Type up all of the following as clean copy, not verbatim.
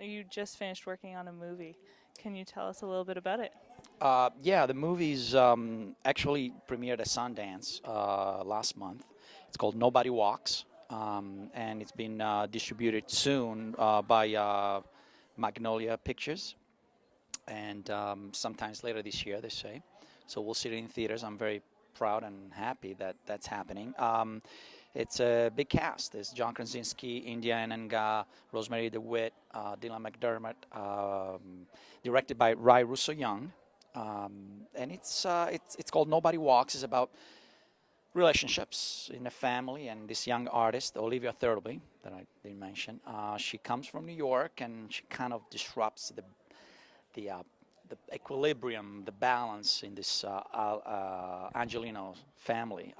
You just finished working on a movie. Can you tell us a little bit about it? Yeah, the movie's actually premiered at Sundance last month. It's called Nobody Walks, and it's been distributed soon by Magnolia Pictures, and sometimes later this year, they say. So we'll see it in theaters. I'm very proud and happy that that's happening. It's a big cast. There's John Krasinski, India Ananga, Rosemary DeWitt, Dylan McDermott, directed by Rai Russo Young. And it's called Nobody Walks. It's about relationships in a family and this young artist, Olivia Thirlby, that I didn't mention. She comes from New York and she kind of disrupts the uh, the equilibrium, the balance in this Angelino family.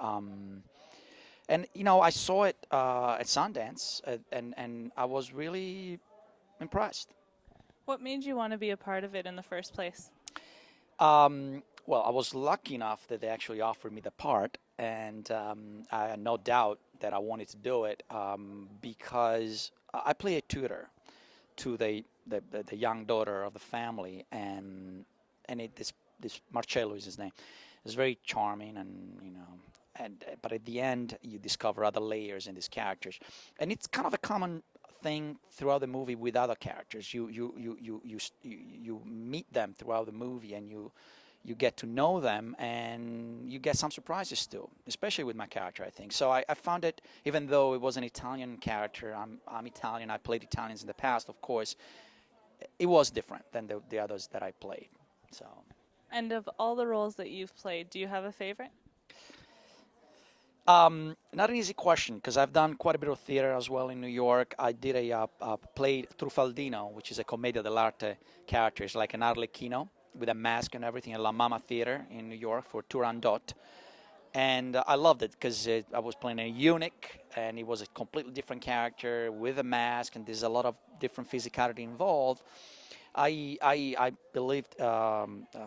And I saw it at Sundance, and I was really impressed. What made you want to be a part of it in the first place? Well, I was lucky enough that they actually offered me the part, and I had no doubt that I wanted to do it because I play a tutor to the young daughter of the family, and this Marcello is his name. It's very charming, and but at the end you discover other layers in these characters, and it's kind of a common thing throughout the movie with other characters. You meet them throughout the movie, and you get to know them, and you get some surprises too, especially with my character, I think. So I found it, even though it was an Italian character, I'm Italian, I played Italians in the past, of course, it was different than the others that I played. So, And of all the roles that you've played, do you have a favorite? not an easy question because I've done quite a bit of theater as well in New York. I did played Trufaldino, which is a commedia dell'arte character. It's like an Arlecchino with a mask and everything at La Mama Theater in New York for Turandot. And I loved it because I was playing a eunuch, and it was a completely different character with a mask, and there's a lot of different physicality involved. I believed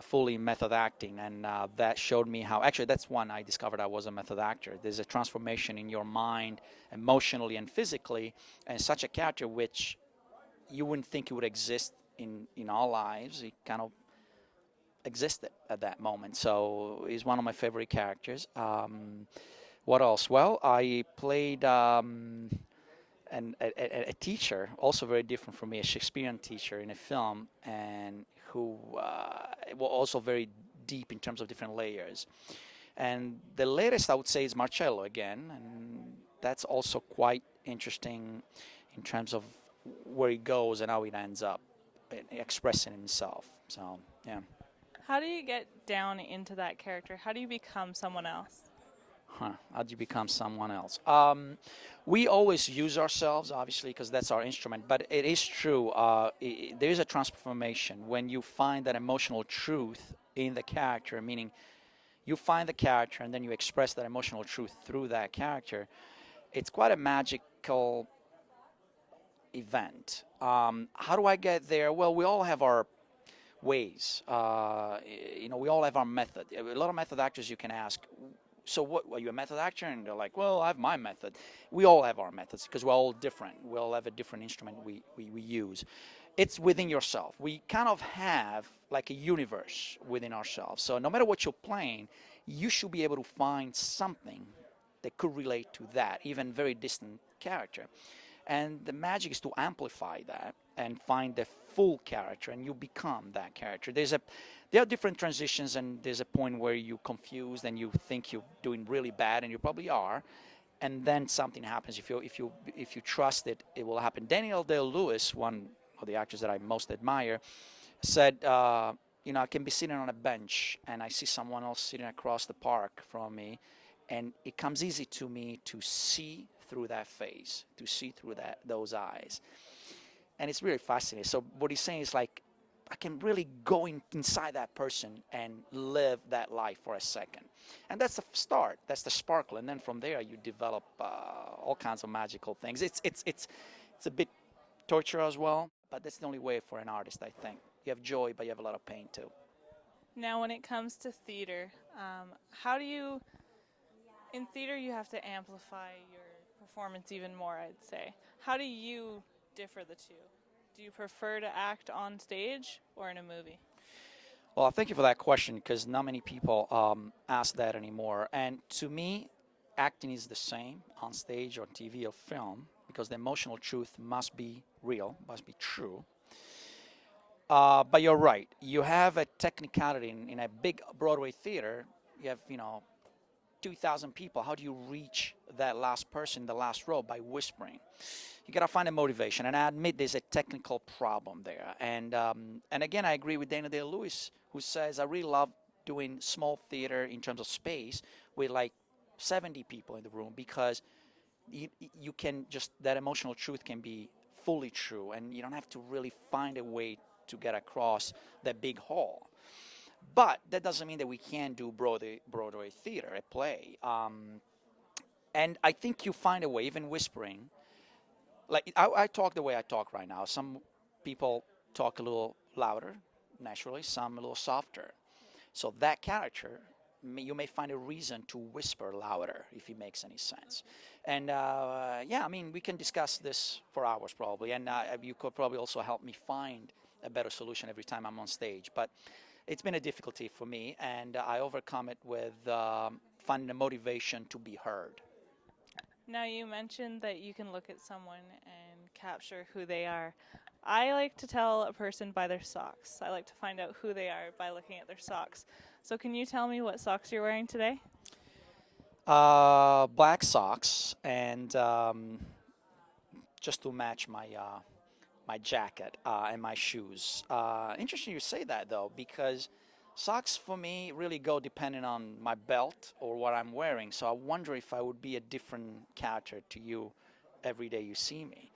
fully in method acting, and that showed me how. Actually, that's when I discovered I was a method actor. There's a transformation in your mind, emotionally and physically, and such a character which you wouldn't think it would exist in our lives. It kind of existed at that moment. So he's one of my favorite characters. What else? Well, I played a teacher, also very different from me, a Shakespearean teacher in a film, and who was also very deep in terms of different layers. And the latest I would say is Marcello again, and that's also quite interesting in terms of where he goes and how it ends up expressing himself. So yeah. How do you get down into that character? How do you become someone else? Huh, how do you become someone else? We always use ourselves, obviously, because that's our instrument. But it is true. There is a transformation when you find that emotional truth in the character, meaning you find the character and then you express that emotional truth through that character. It's quite a magical event. How do I get there? Well, we all have our ways. We all have our method. A lot of method actors you can ask, so what, are you a method actor? And they're like, well, I have my method. We all have our methods because we're all different. We all have a different instrument we use. It's within yourself. We kind of have like a universe within ourselves. So no matter what you're playing, you should be able to find something that could relate to that, even very distant character. And the magic is to amplify that and find the full character, and you become that character. There are different transitions, and there's a point where you're confused and you think you're doing really bad, and you probably are. And then something happens. If you trust it, it will happen. Daniel Day-Lewis, one of the actors that I most admire, said, I can be sitting on a bench and I see someone else sitting across the park from me, and it comes easy to me to see through that face, to see through those eyes, and it's really fascinating. So what he's saying is like, I can really go inside that person and live that life for a second, and that's the start. That's the sparkle, and then from there you develop all kinds of magical things. It's a bit torture as well, but that's the only way for an artist, I think. You have joy, but you have a lot of pain too. Now, when it comes to theater, how do you, in theater, you have to amplify your performance even more, I'd say. How do you differ the two? Do you prefer to act on stage or in a movie? Well, thank you for that question because not many people ask that anymore. And to me, acting is the same on stage or TV or film because the emotional truth must be real, must be true. But you're right. You have a technicality in a big Broadway theater. You have, 2,000 people. How do you reach that last person in the last row? By whispering. You got to find a motivation. And I admit there's a technical problem there. And again, I agree with Dana Day-Lewis, who says, I really love doing small theater in terms of space with like 70 people in the room because you can just, that emotional truth can be fully true. And you don't have to really find a way to get across that big hall. But that doesn't mean that we can't do Broadway theater, a play. And I think you find a way, even whispering. Like I talk the way I talk right now. Some people talk a little louder, naturally. Some a little softer. So that character, you may find a reason to whisper louder, if it makes any sense. And yeah, I mean, we can discuss this for hours probably, and you could probably also help me find a better solution every time I'm on stage. But it's been a difficulty for me, and I overcome it with finding a motivation to be heard. Now, you mentioned that you can look at someone and capture who they are. I like to tell a person by their socks. I like to find out who they are by looking at their socks. So, can you tell me what socks you're wearing today? Black socks, and just to match my jacket and my shoes. Interesting you say that though, because socks for me really go depending on my belt or what I'm wearing. So I wonder if I would be a different character to you every day you see me.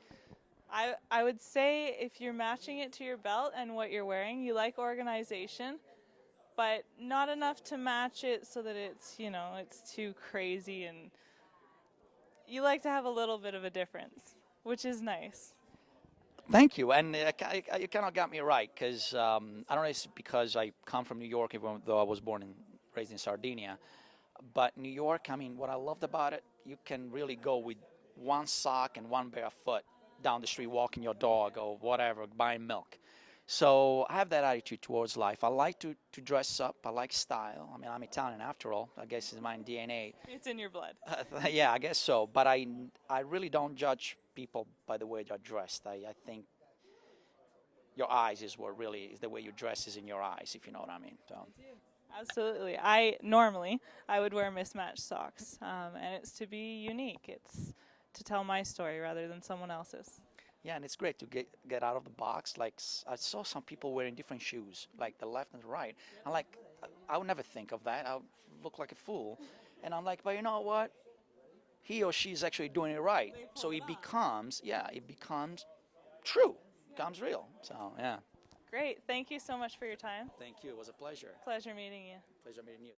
I would say if you're matching it to your belt and what you're wearing, you like organization, but not enough to match it so that it's too crazy, and you like to have a little bit of a difference, which is nice. Thank you, and you kind of got me right because I don't know if it's because I come from New York, even though I was born and raised in Sardinia. But New York, I mean, what I loved about it, you can really go with one sock and one bare foot down the street walking your dog or whatever, buying milk. So I have that attitude towards life. I like to dress up. I like style. I mean, I'm Italian after all. I guess it's my DNA. It's in your blood. Yeah, I guess so. But I really don't judge people by the way they're dressed. I think your eyes is what really is the way you dress is in your eyes, if you know what I mean. So. Absolutely. I would wear mismatched socks, and it's to be unique. It's to tell my story rather than someone else's. Yeah, and it's great to get out of the box. Like I saw some people wearing different shoes, like the left and the right. I'm like, I would never think of that. I would look like a fool. And I'm like, but you know what? He or she is actually doing it right. So it becomes, yeah, it becomes true, becomes real. So yeah. Great. Thank you so much for your time. Thank you. It was a pleasure. Pleasure meeting you. Pleasure meeting you.